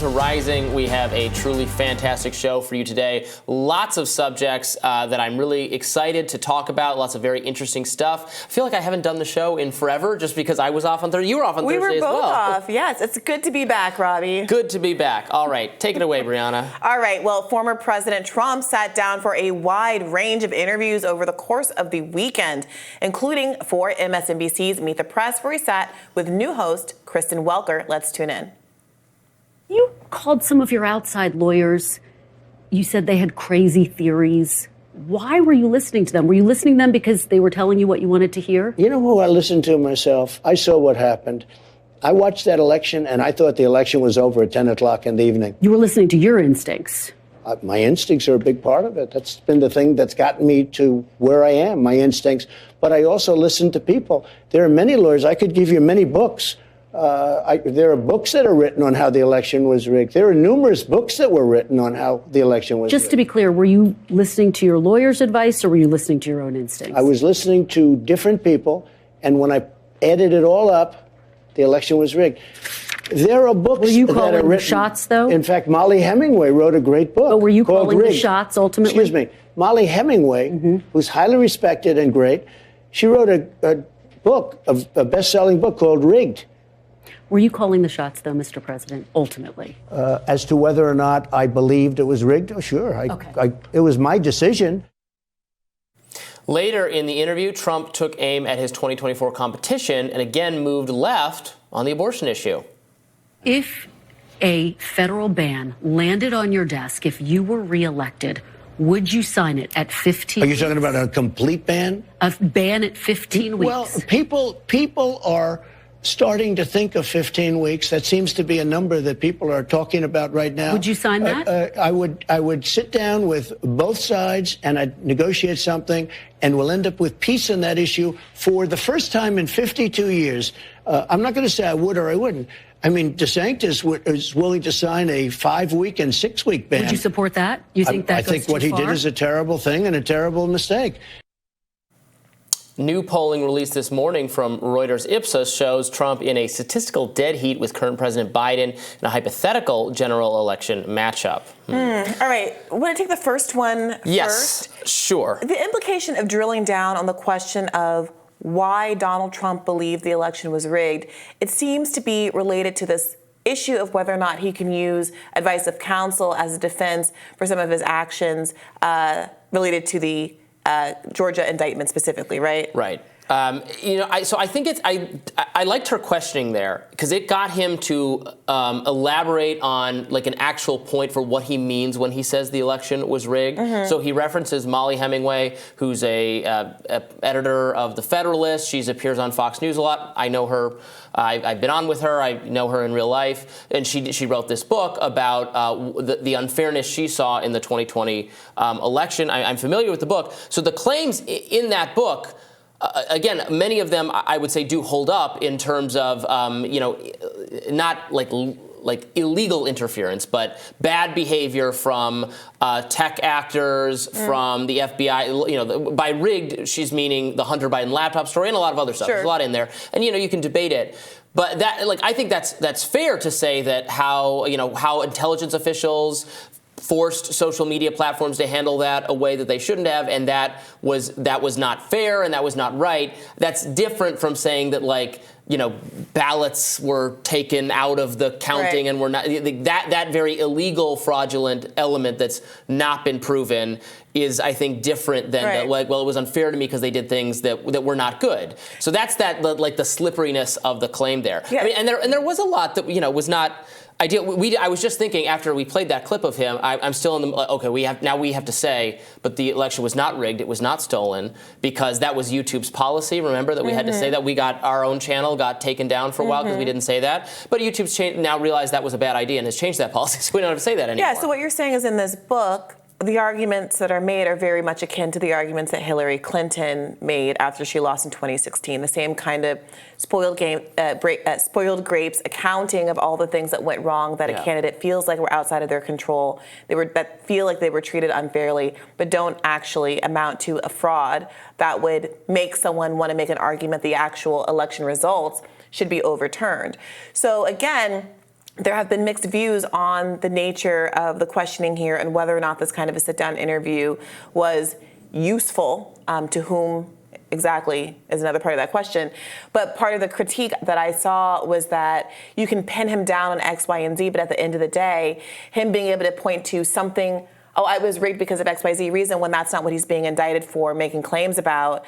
to Rising. We have a truly fantastic show for you today. Lots of subjects that I'm really excited to talk about. Lots of very interesting stuff. I feel like I haven't done the show in forever just because I was off on Thursday. You were off on Thursday as well. We were both off, yes. It's good to be back, Robby. Good to be back. All right, take it away, Briahna. All right, well, former President Trump sat down for a wide range of interviews over the course of the weekend, including for MSNBC's Meet the Press, where he sat with new host Kristen Welker. Let's tune in. You called some of your outside lawyers. You said they had crazy theories. Why were you listening to them? Were you listening to them because they were telling you what you wanted to hear? You know who I listened to myself? I saw what happened. I watched that election, and I thought the election was over at 10 o'clock in the evening. You were listening to your instincts. My instincts are a big part of it. That's been the thing that's gotten me to where I am, my instincts. But I also listen to people. There are many lawyers. I could give you many books. There are books that are written on how the election was rigged. There are numerous books that were written on how the election was rigged. Just to be clear, were you listening to your lawyer's advice or were you listening to your own instincts? I was listening to different people, and when I added it all up, the election was rigged. There are books were you that calling are written. The shots, though? In fact, Molly Hemingway wrote a great book. But were you calling Rigged. the shots ultimately? Excuse me. Molly Hemingway, who's highly respected and great, she wrote a book, a best-selling book called Rigged. Were you calling the shots, though, Mr. President, ultimately? As to whether or not I believed it was rigged, oh, sure. It was my decision. Later in the interview, Trump took aim at his 2024 competition and again moved left on the abortion issue. If a federal ban landed on your desk, if you were reelected, would you sign it at 15 Are you talking about a complete ban? A ban at 15 weeks? Well, people are starting to think of 15 weeks. That seems to be a number that people are talking about right now. Would you sign that? I would sit down with both sides and I'd negotiate something, and we'll end up with peace on that issue for the first time in 52 years. I'm not going to say I would or I wouldn't. I mean, DeSantis is willing to sign a 5-week and 6-week ban. Would you support that? You think that I think what he did is a terrible thing and a terrible mistake. New polling released this morning from Reuters Ipsos shows Trump in a statistical dead heat with current President Biden in a hypothetical general election matchup. All right. Want to take the first one yes, first? Sure. The implication of drilling down on the question of why Donald Trump believed the election was rigged, it seems to be related to this issue of whether or not he can use advice of counsel as a defense for some of his actions related to the Georgia indictment specifically, right? Right. I think I liked her questioning there because it got him to elaborate on like an actual point for what he means when he says the election was rigged. So he references Molly Hemingway, who's a editor of The Federalist. She appears on Fox News a lot. I know her. I've been on with her. I know her in real life. And she wrote this book about the unfairness she saw in the 2020 election. I'm familiar with the book. So the claims in that book, again, many of them I would say do hold up in terms of, not like illegal interference, but bad behavior from tech actors, from the FBI. By rigged, she's meaning the Hunter Biden laptop story and a lot of other stuff. Sure. There's a lot in there, and you can debate it. But that, I think that's fair to say that how intelligence officials forced social media platforms to handle that a way that they shouldn't have, and that was not fair and that was not right. That's different from saying that ballots were taken out of the counting, right, and were not that very illegal, fraudulent element that's not been proven is, I think, different than it was unfair to me because they did things that were not good. So that's the slipperiness of the claim there. Yeah. I mean, and there was a lot that was not ideal. I was just thinking after we played that clip of him, I'm still in the okay. We have to say, but the election was not rigged. It was not stolen because that was YouTube's policy. Remember that we had to say that. We got our own channel got taken down for a while because we didn't say that. But YouTube's now realized that was a bad idea and has changed that policy, so we don't have to say that anymore. Yeah. So what you're saying is in this book, the arguments that are made are very much akin to the arguments that Hillary Clinton made after she lost in 2016. The same kind of spoiled grapes accounting of all the things that went wrong that a candidate feels like were outside of their control. That feel like they were treated unfairly, but don't actually amount to a fraud that would make someone want to make an argument the actual election results should be overturned. So again, there have been mixed views on the nature of the questioning here and whether or not this kind of a sit-down interview was useful, to whom exactly is another part of that question. But part of the critique that I saw was that you can pin him down on X, Y, and Z, but at the end of the day, him being able to point to something, oh, I was raped because of X, Y, Z reason, when that's not what he's being indicted for, making claims about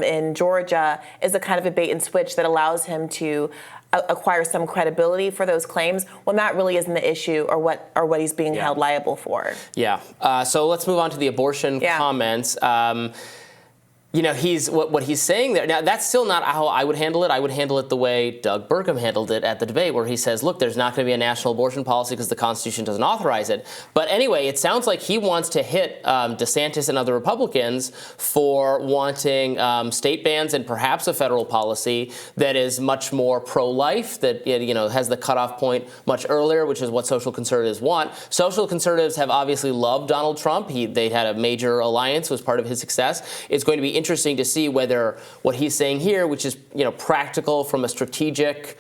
in Georgia, is a kind of a bait and switch that allows him to acquire some credibility for those claims when that really isn't the issue or what he's being held liable for. Yeah. So let's move on to the abortion comments. He's what he's saying there. Now, that's still not how I would handle it. I would handle it the way Doug Burgum handled it at the debate, where he says, look, there's not going to be a national abortion policy because the Constitution doesn't authorize it. But anyway, it sounds like he wants to hit DeSantis and other Republicans for wanting state bans and perhaps a federal policy that is much more pro-life, that has the cutoff point much earlier, which is what social conservatives want. Social conservatives have obviously loved Donald Trump. They had a major alliance, was part of his success. It's going to be interesting to see whether what he's saying here, which is practical from a strategic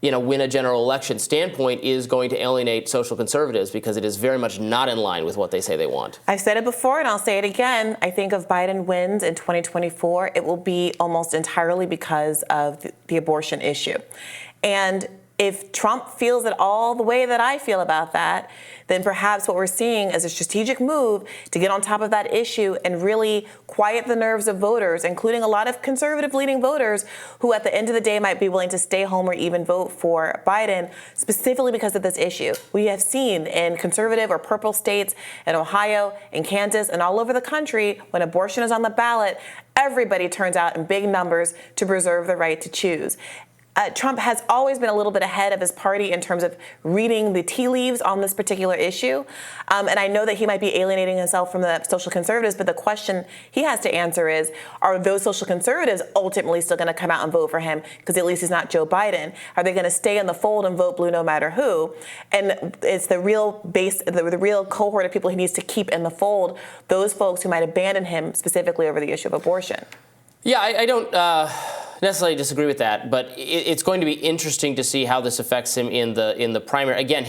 win a general election standpoint, is going to alienate social conservatives, because it is very much not in line with what they say they want. I've said it before and I'll say it again. I think if Biden wins in 2024, it will be almost entirely because of the abortion issue. And if Trump feels it all the way that I feel about that, then perhaps what we're seeing is a strategic move to get on top of that issue and really quiet the nerves of voters, including a lot of conservative-leaning voters who at the end of the day might be willing to stay home or even vote for Biden, specifically because of this issue. We have seen in conservative or purple states in Ohio, in Kansas, and all over the country, when abortion is on the ballot, everybody turns out in big numbers to preserve the right to choose. Trump has always been a little bit ahead of his party in terms of reading the tea leaves on this particular issue. And I know that he might be alienating himself from the social conservatives, but the question he has to answer is, are those social conservatives ultimately still going to come out and vote for him? Because at least he's not Joe Biden. Are they going to stay in the fold and vote blue no matter who? And it's the real base, the real cohort of people he needs to keep in the fold, those folks who might abandon him specifically over the issue of abortion. Yeah, I don't necessarily disagree with that, but it's going to be interesting to see how this affects him in the primary. Again,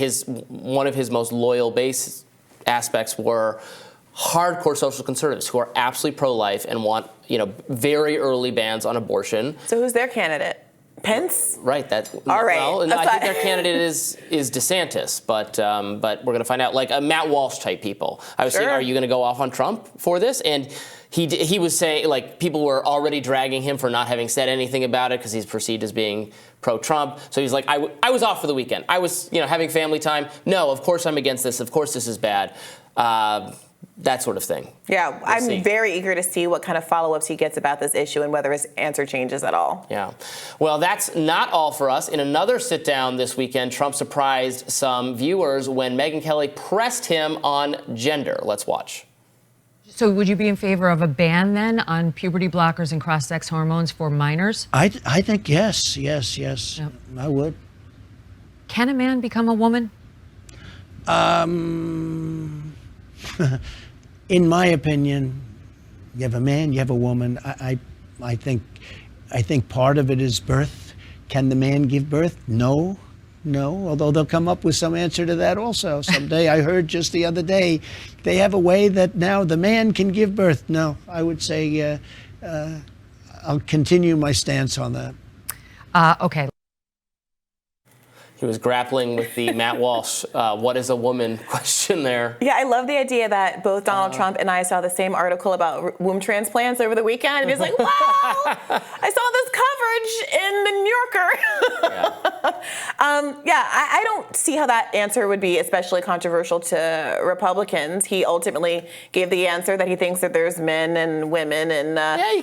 one of his most loyal base aspects were hardcore social conservatives who are absolutely pro-life and want very early bans on abortion. So who's their candidate? Pence? Right. All right. Well, I think their candidate is DeSantis, but we're going to find out. Like Matt Walsh type people. I was saying, are you going to go off on Trump for this? And he was saying, like, people were already dragging him for not having said anything about it because he's perceived as being pro-Trump. So he's like, I was off for the weekend. I was having family time. No, of course I'm against this. Of course this is bad. That sort of thing. Yeah, I'm very eager to see what kind of follow-ups he gets about this issue and whether his answer changes at all. Yeah. Well, that's not all for us. In another sit-down this weekend, Trump surprised some viewers when Megyn Kelly pressed him on gender. Let's watch. So would you be in favor of a ban then on puberty blockers and cross-sex hormones for minors? I think yes. Yep. I would. Can a man become a woman? In my opinion, you have a man, you have a woman. I think part of it is birth. Can the man give birth? No. Although they'll come up with some answer to that also someday. I heard just the other day they have a way that now the man can give birth. No, I would say I'll continue my stance on that. Okay. He was grappling with the Matt Walsh, what is a woman question there. Yeah, I love the idea that both Donald Trump and I saw the same article about womb transplants over the weekend. And he's like, wow, I saw this coverage in the New Yorker. I don't see how that answer would be especially controversial to Republicans. He ultimately gave the answer that he thinks that there's men and women and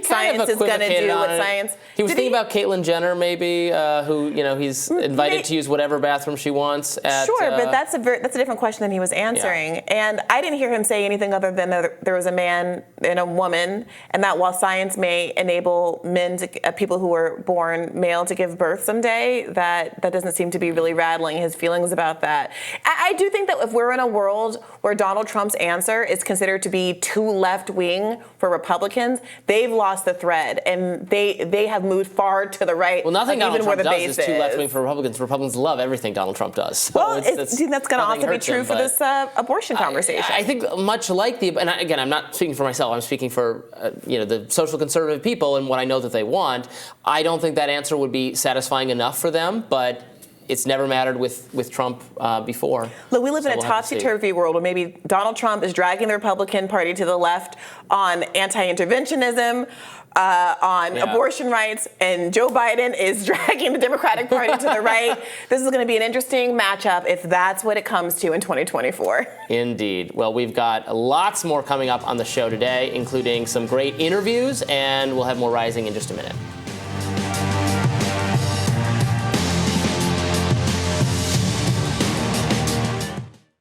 science is going to do what science. He was thinking about Caitlyn Jenner, maybe, who he's invited to use whatever bathroom she wants. Sure, but that's a different question than he was answering. Yeah. And I didn't hear him say anything other than there was a man and a woman, and that while science may enable men, people who are born male, to give birth someday, that that doesn't seem to be really rattling his feelings about that. I do think that if we're in a world where Donald Trump's answer is considered to be too left-wing for Republicans, they've lost the thread, and they have moved far to the right. Well, nothing Donald even where Trump the does base is too left-wing for Republicans. Republicans love everything Donald Trump does. So well, do you think that's going to also be true for this abortion conversation? I think much like and again, I'm not speaking for myself. I'm speaking for the social conservative people and what I know that they want. I don't think that answer would be satisfying enough for them, but it's never mattered with Trump before. Look, we live in a topsy-turvy world where maybe Donald Trump is dragging the Republican Party to the left on anti-interventionism, on abortion rights, and Joe Biden is dragging the Democratic Party to the right. This is going to be an interesting matchup if that's what it comes to in 2024. Indeed. Well, we've got lots more coming up on the show today, including some great interviews, and we'll have more Rising in just a minute.